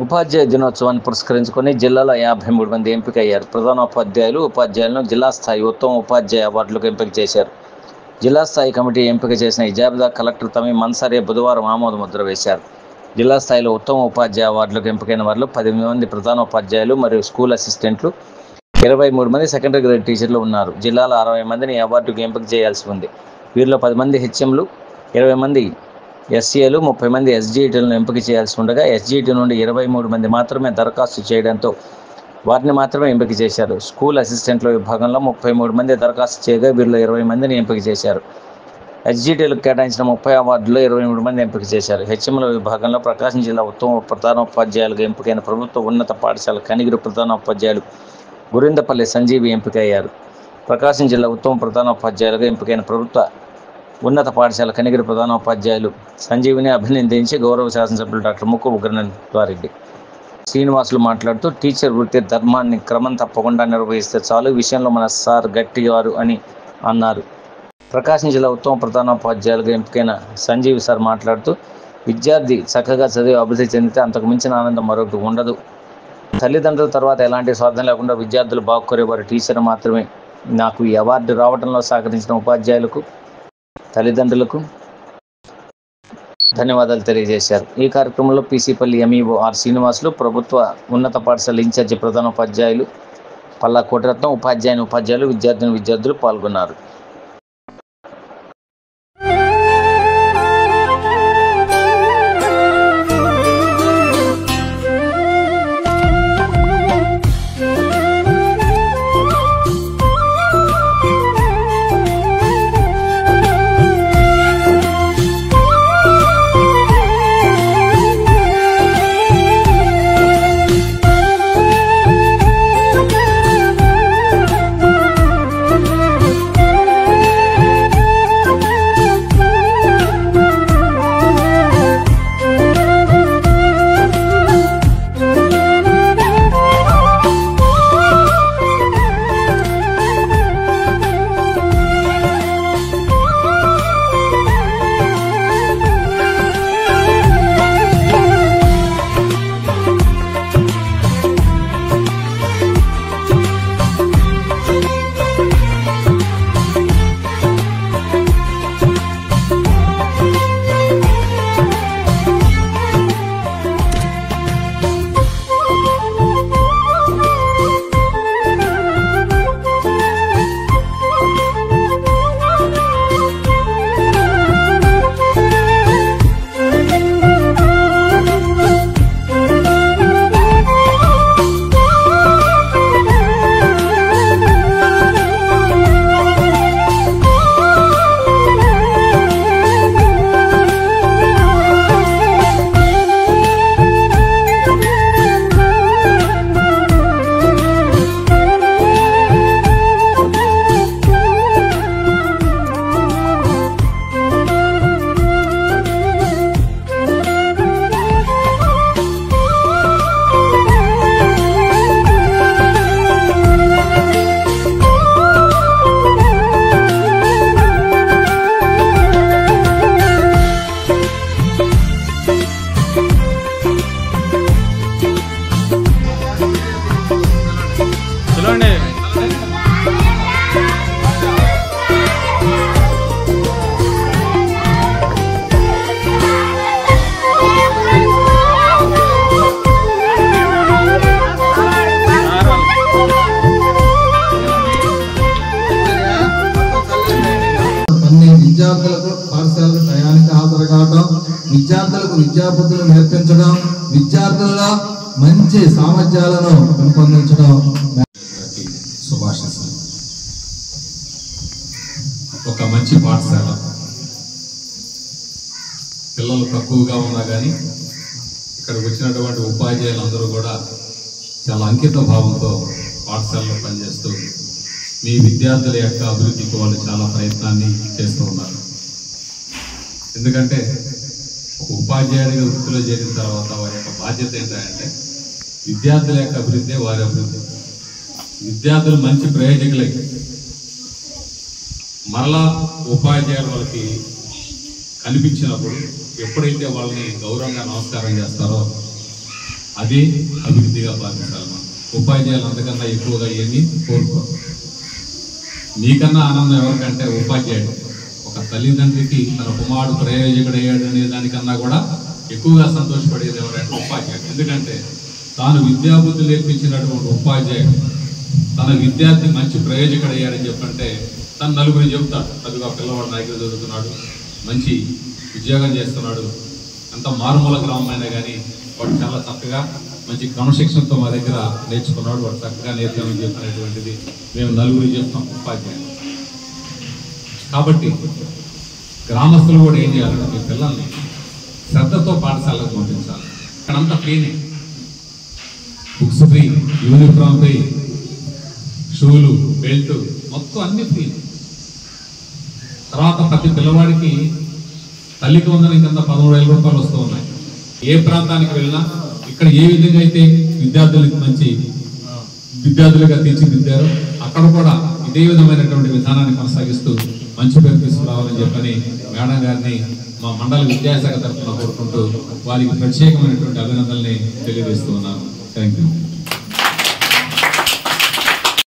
ఉపాధ్యాయ దినోత్సవాన్ని పురస్కరించుకొని జిల్లాలో 53 మంది ఎంపికయ్యారు. ప్రధానోపాధ్యాయులు, ఉపాధ్యాయులను జిల్లా స్థాయి ఉత్తమ ఉపాధ్యాయ అవార్డులకు ఎంపిక చేశారు. జిల్లా స్థాయి కమిటీ ఎంపిక చేసిన ఈ జాబితా కలెక్టర్ తమీమ్ అన్సారీ బుధవారం ఆమోద ముద్ర వేశారు. జిల్లా స్థాయిలో ఉత్తమ ఉపాధ్యాయ అవార్డులకు ఎంపికైన వారిలో 18 మంది ప్రధానోపాధ్యాయులు మరియు స్కూల్ అసిస్టెంట్లు, 23 మంది సెకండరీ గ్రేడ్ టీచర్లు ఉన్నారు. జిల్లాలో 60 మందిని ఈ అవార్డుకు ఎంపిక చేయాల్సి ఉంది. వీరిలో 10 మంది హెచ్ఎంలు, 20 మంది ఎస్ఏలు, 30 మంది ఎస్జీటీలను ఎంపిక చేయాల్సి ఉండగా ఎస్జీటీ నుండి 23 మంది మాత్రమే దరఖాస్తు చేయడంతో వారిని మాత్రమే ఎంపిక చేశారు. స్కూల్ అసిస్టెంట్ల విభాగంలో 33 మంది దరఖాస్తు చేయగా వీరిలో 20 మందిని ఎంపిక చేశారు. ఎస్జీటీలకు కేటాయించిన 30 అవార్డుల్లో 23 మంది ఎంపిక చేశారు. హెచ్ఎంల విభాగంలో ప్రకాశం జిల్లా ఉత్తమ ప్రధానోపాధ్యాయులుగా ఎంపికైన ప్రభుత్వ ఉన్నత పాఠశాల కనిగిరి ప్రధానోపాధ్యాయులు గురిందపల్లి సంజీవి ఎంపికయ్యారు. ప్రకాశం జిల్లా ఉత్తమ ప్రధానోపాధ్యాయులుగా ఎంపికైన ప్రభుత్వ ఉన్నత పాఠశాల కనిగిరి ప్రధానోపాధ్యాయులు సంజీవిని అభినందించి గౌరవ శాసనసభ్యులు డాక్టర్ ముక్కు ఉగ్రనరెడ్డి శ్రీనివాసులు మాట్లాడుతూ, టీచర్ వృత్తి ధర్మాన్ని క్రమం తప్పకుండా నిర్వహిస్తే చాలు, విషయంలో మన సార్ గట్టివారు అని అన్నారు. ప్రకాశం జిల్లా ఉత్తమ ప్రధానోపాధ్యాయులుగా ఎంపికైన సంజీవి సార్ మాట్లాడుతూ, విద్యార్థి చక్కగా చదివి అభివృద్ధి చెందితే అంతకు మించిన ఆనందం మరొకటి ఉండదు. తల్లిదండ్రుల తర్వాత ఎలాంటి స్వార్థం లేకుండా విద్యార్థులు బాగుకోరేవారు టీచర్ మాత్రమే. నాకు ఈ అవార్డు రావడంలో సహకరించిన ఉపాధ్యాయులకు, తల్లిదండ్రులకు ధన్యవాదాలు తెలియజేశారు. ఈ కార్యక్రమంలో పీసీపల్లి ఎంఈఓ ఆర్ శ్రీనివాసులు, ప్రభుత్వ ఉన్నత పాఠశాల ఇన్ఛార్జి ప్రధానోపాధ్యాయులు పల్లా కోటిరత్నం, ఉపాధ్యాయులు, విద్యార్థులు పాల్గొన్నారు. విద్యార్థులకు పాఠశాలకు టయానికి హాజరు కావడం, విద్యార్థులకు విద్యాబుద్ధులు నేర్పించడం, విద్యార్థుల్లో మంచి సామర్థ్యాలను పెంపొందించడం. శుభాశిస్సులు. ఒక మంచి పాఠశాల పిల్లలు తక్కువగా ఉన్నా కానీ ఇక్కడికి వచ్చినటువంటి ఉపాధ్యాయులందరూ కూడా చాలా అంకిత భావంతో పాఠశాలలో పనిచేస్తూ మీ విద్యార్థుల యొక్క అభివృద్ధికి వాళ్ళు చాలా ప్రయత్నాన్ని చేస్తూ ఉన్నారు. ఎందుకంటే ఒక ఉపాధ్యాయుడిగా వృత్తిలో చేరిన తర్వాత వారి యొక్క బాధ్యత ఏంటంటే విద్యార్థుల యొక్క అభివృద్ధి వారి అభివృద్ధి. విద్యార్థులు మంచి ప్రయోజకులై మరలా ఉపాధ్యాయులు వాళ్ళకి కనిపించినప్పుడు ఎప్పుడైతే వాళ్ళని గౌరవంగా నమస్కారం చేస్తారో అదే అభివృద్ధిగా భావించాలి. మనం ఉపాధ్యాయులు అంతకన్నా ఎక్కువగా ఏమీ కోరుకోరు. మీకన్నా ఆనందం ఎవరికంటే ఉపాధ్యాయుడు. ఒక తల్లిదండ్రికి తన కుమారుడు ప్రయోజకుడయ్యాడు అనే దానికన్నా కూడా ఎక్కువగా సంతోషపడేది ఎవరంటే ఉపాధ్యాయుడు. ఎందుకంటే తాను విద్యాబుద్ధులు నేర్పించినటువంటి ఉపాధ్యాయుడు తన విద్యార్థి మంచి ప్రయోజకుడయ్యాడని చెప్పంటే తను నలుగురు చెబుతాడు, అదిగా పిల్లవాడు నా దగ్గర చదువుతున్నాడు, మంచి ఉద్యోగం చేస్తున్నాడు, ఎంత మారుమూల గ్రామం అయినా కానీ వాడు చాలా చక్కగా మంచి క్రమశిక్షణతో మా దగ్గర నేర్చుకున్నాడు, వాడు చక్కగా నేర్చుకోమని చెప్పినటువంటిది మేము నలుగురు చెప్తాం ఉపాధ్యాయులు. కాబట్టి గ్రామస్తులు కూడా ఏం చేయాలంటే మీ పిల్లల్ని శ్రద్ధతో పాఠశాలకు పంపించాలి. అక్కడంతా ఫ్రీనే, బుక్స్ ఫ్రీ, యూనిఫామ్ ఫ్రీ, షూలు, బెల్ట్ మొత్తం అన్ని ఫ్రీ. తర్వాత ప్రతి పిల్లవాడికి తల్లికి వందనం కింద 13,000 రూపాయలు వస్తూ ఉన్నాయి. ఏ ప్రాంతానికి వెళ్ళినా ఇక్కడ ఏ విధంగా అయితే విద్యార్థులకు మంచి విద్యార్థులుగా తీర్చిదిద్దారో అక్కడ కూడా ఇదే విధమైనటువంటి విధానాన్ని కొనసాగిస్తూ మంచి పేరు తీసుకురావాలని చెప్పని మేడం గారిని మా మండల విద్యాశాఖ తరఫున కోరుకుంటూ వారికి ప్రత్యేకమైనటువంటి అభినందనల్ని తెలియజేస్తూ ఉన్నాను. Thank you.